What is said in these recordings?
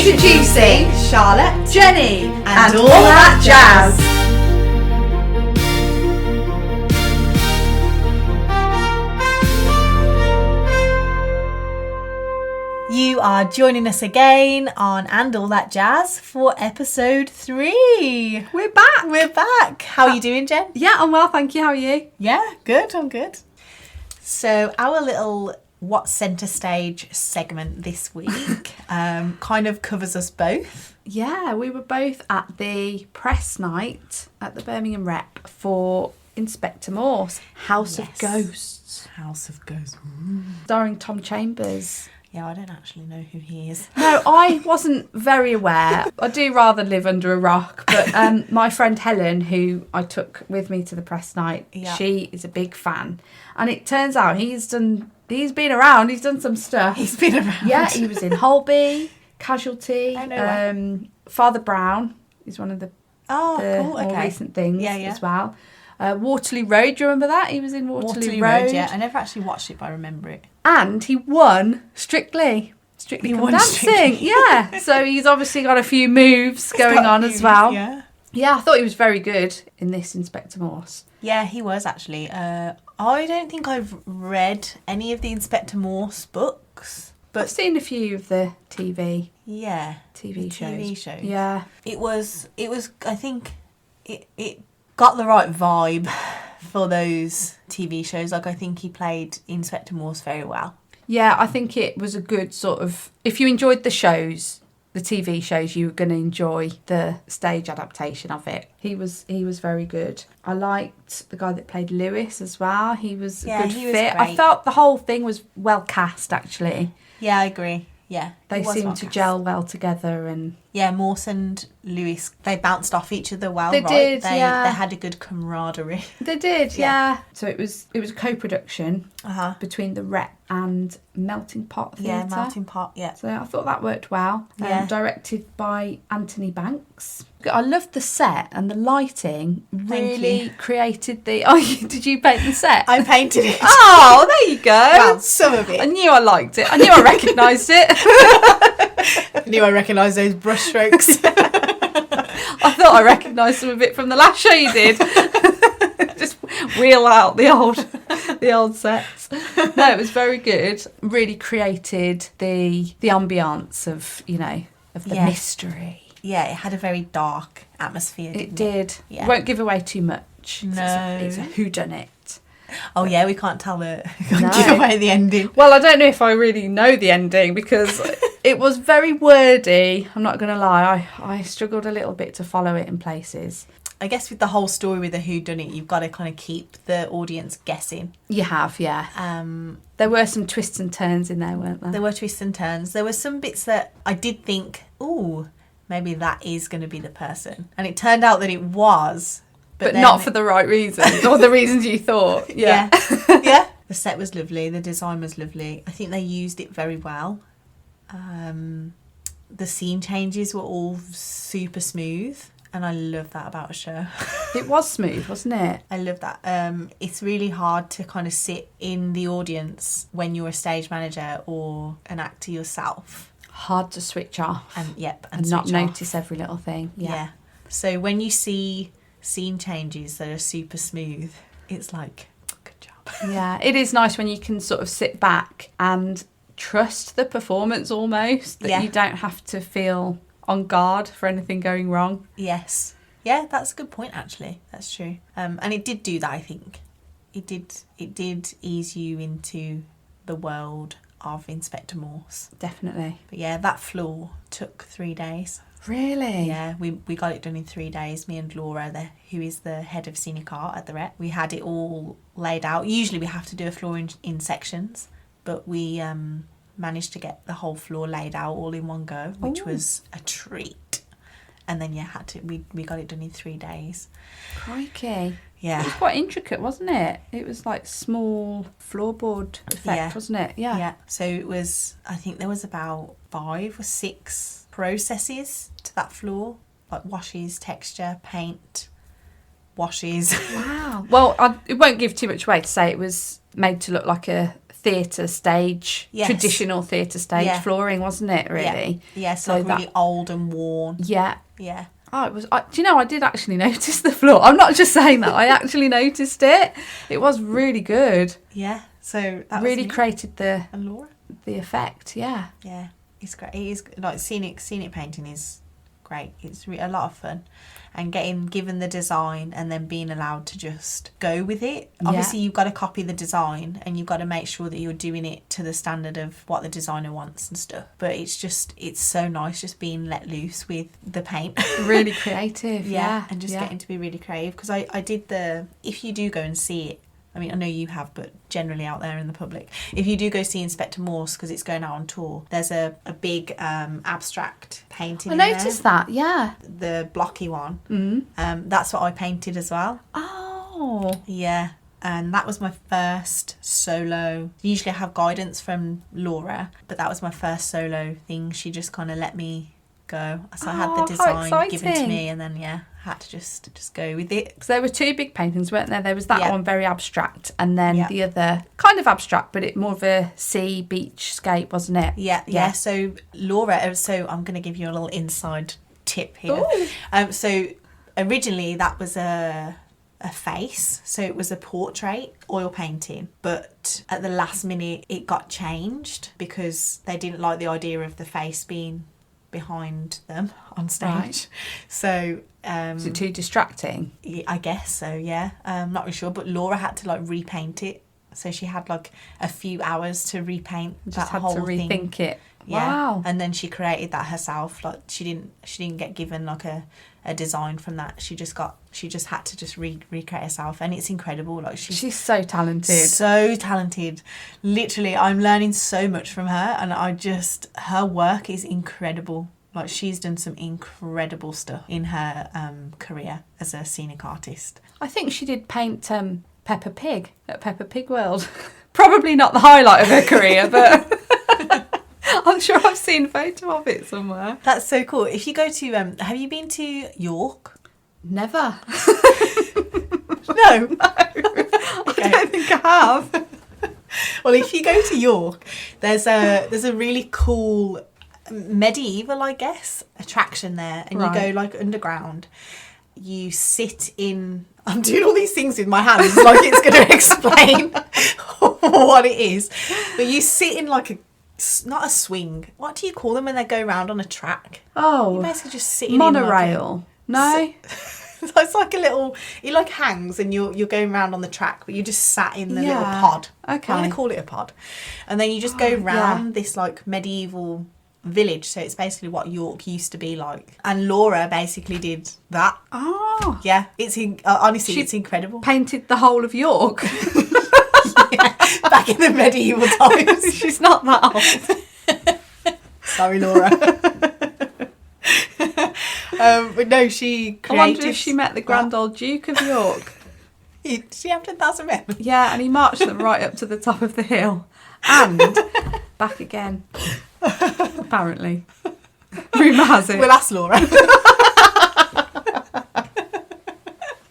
Introducing Charlotte, Jenny and all that jazz. You are joining us again on And All That Jazz for episode 3. We're back. We're back. How are you doing, Jen? Yeah, I'm well, thank you. How are you? Yeah, good. I'm good. So our little What's Centre Stage segment this week kind of covers us both. Yeah, we were both at the press night at the Birmingham Rep for Inspector Morse, House of Ghosts. House of Ghosts. Starring Tom Chambers. Yeah, I don't actually know who he is. No, I wasn't very aware. I do rather live under a rock, but my friend Helen, who I took with me to the press night, she is a big fan. And it turns out he's been around, he's done some stuff. He's been around. Yeah, he was in Holby, Casualty, I know Father Brown is one of the more recent things as well. Waterloo Road, do you remember that? He was in Waterloo Road. Yeah. I never actually watched it, but I remember it. And he won Strictly Come Dancing. Strictly. Yeah, so he's obviously got a few moves going on as well. Yeah, I thought he was very good in this Inspector Morse. Yeah, he was actually. I don't think I've read any of the Inspector Morse books, but I've seen a few of the TV shows. Yeah, it was. I think it got the right vibe for those TV shows. Like, I think he played Inspector Morse very well. Yeah, I think it was a good sort of... If you enjoyed the shows, the TV shows, you were going to enjoy the stage adaptation of it. He was very good. I liked the guy that played Lewis as well. He was a good fit. I felt the whole thing was well cast, actually. Yeah, I agree. Yeah, they seemed to gel well together, and Morse and Lewis, they bounced off each other well. They did. They had a good camaraderie. They did. Yeah. So it was a co-production between the Rep and Melting Pot Theatre. Yeah, Melting Pot. Yeah. So I thought that worked well. Directed by Anthony Banks. I loved the set, and the lighting really created the... Oh, did you paint the set? I painted it. Oh, there you go. Well, some of it. I knew I liked it. I knew I recognised it. I knew I recognised those brush strokes. I thought I recognised some of it from the last show you did. Just wheel out the old sets. No, it was very good. Really created the ambience of the mystery. Yeah, it had a very dark atmosphere, didn't it? It did. Yeah. Won't give away too much. No. It's a whodunit. Oh, yeah, we can't give away the ending. Well, I don't know if I really know the ending because it was very wordy. I'm not going to lie. I struggled a little bit to follow it in places. I guess with the whole story with the whodunit, you've got to kind of keep the audience guessing. You have, yeah. There were some twists and turns in there, weren't there? There were twists and turns. There were some bits that I did think, ooh, maybe that is going to be the person. And it turned out that it was. But not for the right reasons, or the reasons you thought. Yeah. Yeah. The set was lovely. The design was lovely. I think they used it very well. The scene changes were all super smooth. And I love that about a show. It was smooth, wasn't it? I love that. It's really hard to kind of sit in the audience when you're a stage manager or an actor yourself. Hard to switch off. And not notice every little thing. Yeah. So when you see scene changes that are super smooth, it's like, good job. Yeah, it is nice when you can sort of sit back and trust the performance almost. That you don't have to feel on guard for anything going wrong. Yes. Yeah, that's a good point, actually. That's true. And it did do that, I think. It did ease you into the world of Inspector Morse. Definitely. But yeah, that floor took 3 days. Really? Yeah, we got it done in 3 days. Me and Laura, who is the head of scenic art at the Rep, we had it all laid out. Usually we have to do a floor in sections, but we managed to get the whole floor laid out all in one go, which was a treat. And then we got it done in 3 days. Crikey. Yeah. It was quite intricate, wasn't it? It was like small floorboard effect, wasn't it? Yeah. Yeah. So it was, I think there was about 5 or 6 processes to that floor, like washes, texture, paint, washes. Wow. Well, it won't give too much away to say it was made to look like a theatre stage, Yes. traditional theatre stage Yeah. flooring, wasn't it, really? Yeah, so So like really old and worn. Yeah. Yeah. Oh, it was. Do you know? I did actually notice the floor. I'm not just saying that. I actually noticed it. It was really good. Yeah. So that Really was me. created the And Laura. effect. Yeah. Yeah, it's great. It is like scenic painting is great. It's a lot of fun, and given the design and then being allowed to just go with it. Yeah. Obviously, you've got to copy the design and you've got to make sure that you're doing it to the standard of what the designer wants and stuff. But it's so nice just being let loose with the paint. Really creative. Yeah. And just getting to be really creative, because I did if you do go and see it, I mean, I know you have, but generally out there in the public, if you do go see Inspector Morse, because it's going out on tour, there's a big abstract painting. I in there. noticed that. Yeah. The blocky one. Mm. That's what I painted as well. Oh. Yeah. And that was my first solo. Usually I have guidance from Laura, but that was my first solo thing. She just kind of let me go. So I had the design given to me, and then had to just go with it. Because there were two big paintings, weren't there? There was that one very abstract, and then Yeah. the other kind of abstract, but it more of a sea beach scape, wasn't it? Yeah. So Laura, so I'm going to give you a little inside tip here. So originally that was a face, so it was a portrait oil painting, but at the last minute it got changed because they didn't like the idea of the face being behind them on stage. Right. So Is it too distracting? I guess so, yeah. Not really sure, but Laura had to like repaint it, so she had like a few hours to repaint Just that had whole to rethink thing. it. Yeah. Wow. And then she created that herself. Like she didn't get given like a design from that. She just had to just recreate herself, and it's incredible. Like She's so talented. so talented. Literally, I'm learning so much from her, and her work is incredible. Like she's done some incredible stuff in her career as a scenic artist. I think she did paint Peppa Pig at Peppa Pig World. Probably not the highlight of her career, but I'm sure I've seen a photo of it somewhere. That's so cool. If you go to, have you been to York? Never. No. I don't think I have. Well, if you go to York, there's a really cool medieval, I guess, attraction there, and you go like underground. You sit in. I'm doing all these things with my hands, like it's going to explain what it is. But you sit in like not a swing. What do you call them when they go around on a track? Oh, You basically just sitting monorail. No. It's like a little. It like hangs, and you're going around on the track, but you just sat in the little Yeah. pod. Okay. I'm going to call it a pod, and then you just go round this like medieval village. So it's basically what York used to be like. And Laura basically did that. Oh. Yeah, honestly, She it's incredible. Painted the whole of York. Back in the medieval times. She's not that old. Sorry, Laura. But no, she created. I wonder if she met the Grand Old Duke of York. She have 10,000 men. Yeah, and he marched them right up to the top of the hill and back again. Apparently, rumour has it. We'll ask Laura.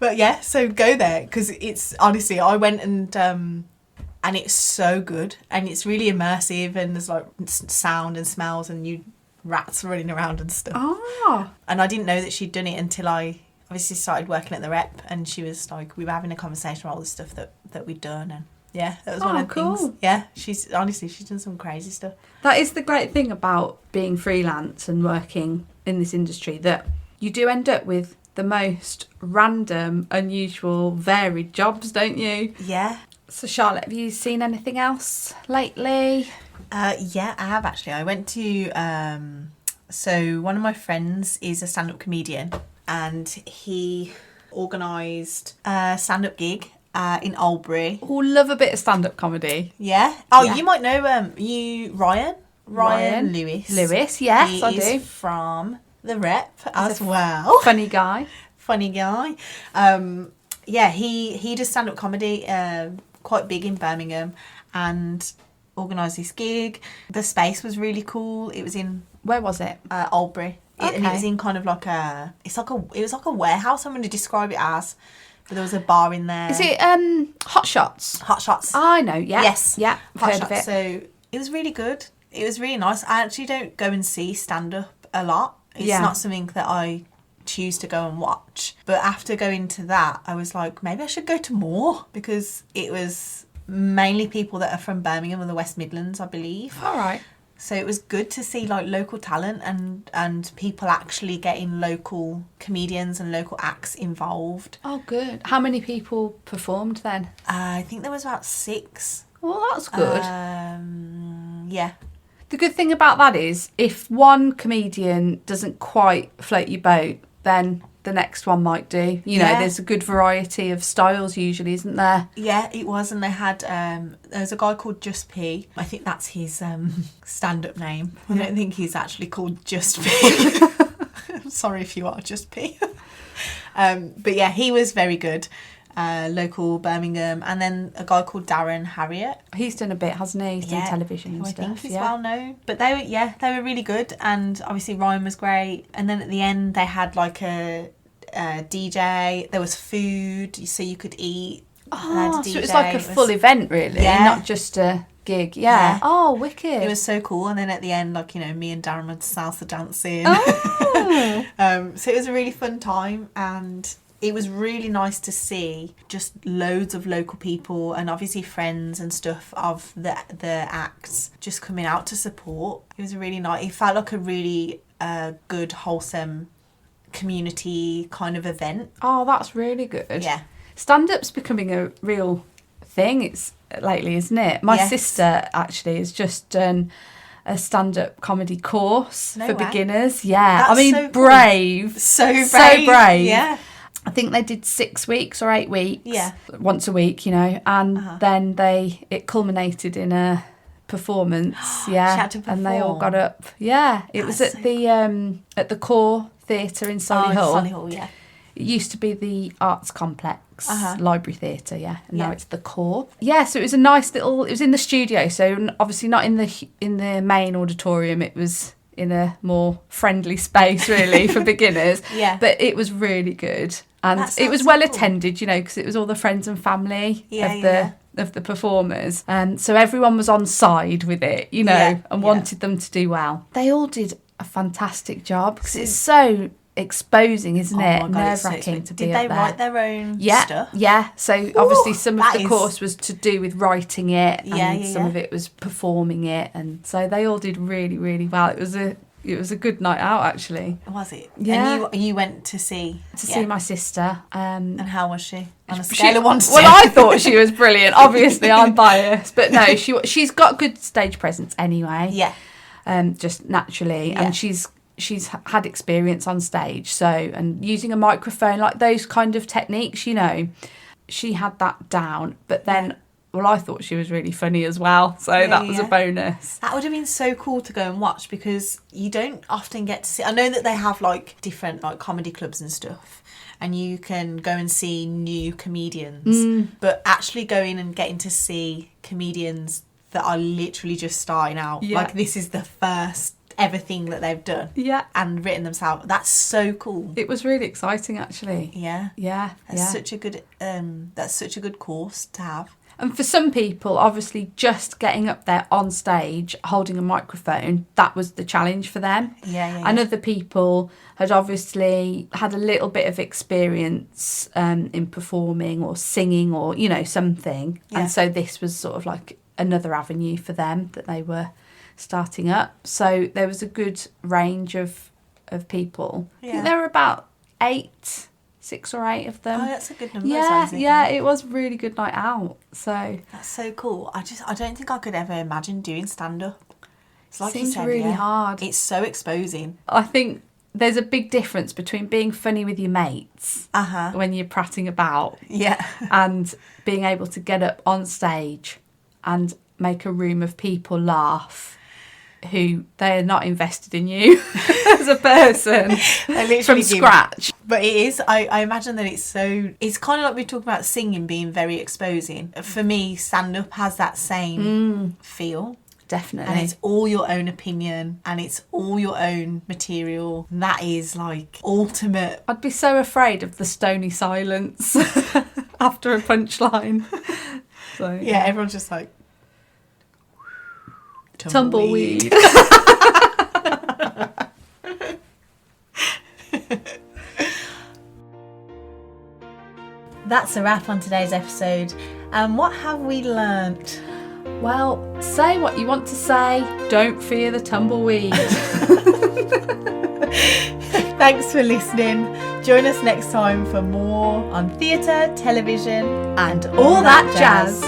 But yeah, so go there, because it's honestly, I went and it's so good, and it's really immersive, and there's like sound and smells and rats running around and stuff. Oh, And I didn't know that she'd done it until I obviously started working at the Rep, and she was like, we were having a conversation about all the stuff that we'd done, and yeah, that was one of the cool. things. Yeah, she's done some crazy stuff. that is the great thing about being freelance and working in this industry, that you do end up with the most random, unusual, varied jobs, don't you? Yeah. So Charlotte, have you seen anything else lately? Yeah, I have actually. I went to so one of my friends is a stand-up comedian, and he organised a stand-up gig in Albury. Oh, love a bit of stand-up comedy. Yeah. Oh, you might know Ryan Lewis. Lewis, yes, I He do. is from the Rep as well. Funny guy. Funny guy. Yeah, he does stand-up comedy, quite big in Birmingham, and organised this gig. The space was really cool. It was in Where was it? Albury. And it Okay. was in kind of like it was like a warehouse, I'm going to describe it as, But there was a bar in there. Is it Hot Shots? Hot Shots? I know, yeah. Yes. Yeah, I've Hot heard Shots. of it. So it was really good. It was really nice. I actually don't go and see stand-up a lot. It's not something that I choose to go and watch. But after going to that, I was like, maybe I should go to more, because it was mainly people that are from Birmingham and the West Midlands, I believe. All right. So it was good to see like local talent and people actually getting local comedians and local acts involved. Oh, good. How many people performed then? I think there was about 6. Well, that's good. Yeah. The good thing about that is if one comedian doesn't quite float your boat, then the next one might do. You know, there's a good variety of styles usually, isn't there? Yeah, it was. And they had, there's a guy called Just P. I think that's his stand-up name. I don't think he's actually called Just P. I'm sorry if you are Just P. But yeah, he was very good. Local Birmingham. And then a guy called Darren Harriott. He's done a bit, hasn't he? He's done television and I stuff. think he's well known. But they were really good, and obviously Ryan was great. And then at the end they had like a DJ. There was food, so you could eat. Oh, so it was like a full event, really, not just a gig. Yeah. Oh, wicked. It was so cool. And then at the end, like, you know, me and Darren were salsa dancing. Oh. So it was a really fun time, and it was really nice to see just loads of local people and obviously friends and stuff of the acts just coming out to support. It was really nice. It felt like a really good, wholesome community kind of event. Oh, that's really good. Yeah. Stand-up's becoming a real thing lately, isn't it? My sister actually has just done a stand-up comedy course for beginners. Yeah. That's I mean, so brave. Cool. So brave. So brave. Yeah. I think they did 6 weeks or 8 weeks. Yeah. Once a week, you know, and then it culminated in a performance. Yeah. She had to perform. And they all got up. Yeah. It was at the Core Theatre in Solihull. Solihull, yeah. It used to be the Arts Complex Library Theatre, and now it's the Core. Yeah, so it was a nice little. It was in the studio, so obviously not in the main auditorium. It was in a more friendly space, really, for beginners. Yeah. But it was really good, and it was well attended, you know, because it was all the friends and family of the performers, and so everyone was on side with it, you know, and wanted them to do well. They all did a fantastic job because it's so exposing, isn't it? Nerve-wracking to be up there. Did they write their own stuff? Yeah. So obviously some of the course was to do with writing it, and some of it was performing it, and so they all did really, really well. It was a good night out, actually. Was it? Yeah. And you went to see my sister. And how was she? On a scale of 1 to 10. Well, I thought she was brilliant. Obviously, I'm biased, but no, she's got good stage presence anyway. Yeah. Just naturally, and she's had experience on stage, so, and using a microphone, like those kind of techniques, you know, she had that down. But then, well, I thought she was really funny as well, so that was a bonus. That would have been so cool to go and watch, because you don't often get to see. I know that they have like different like comedy clubs and stuff, and you can go and see new comedians, but actually going and getting to see comedians that are literally just starting out, like this is the first ever thing that they've done and written themselves, that's so cool. It was really exciting, actually. That's such a good course to have. And for some people, obviously, just getting up there on stage holding a microphone, that was the challenge for them. And other people had obviously had a little bit of experience in performing or singing or, you know, something, and so this was sort of like another avenue for them that they were starting up. So there was a good range of people. I think there were about 6 or 8 of them. Oh, that's a good number. It was a really good night out. So that's so cool. I don't think I could ever imagine doing stand-up. It's like seems you said, really hard. It's so exposing. I think there's a big difference between being funny with your mates when you're prattling about and being able to get up on stage and make a room of people laugh who they are not invested in you as a person from scratch. But it is, I imagine that it's kind of like we talk about singing being very exposing. For me, stand-up has that same feel. definitely. And it's all your own opinion and it's all your own material. That is like ultimate. I'd be so afraid of the stony silence after a punchline. So Yeah, everyone's just like tumbleweed. That's a wrap on today's episode. And what have we learnt? Well, say what you want to say. Don't fear the tumbleweed. Thanks for listening. Join us next time for more on theatre, television, and all that jazz.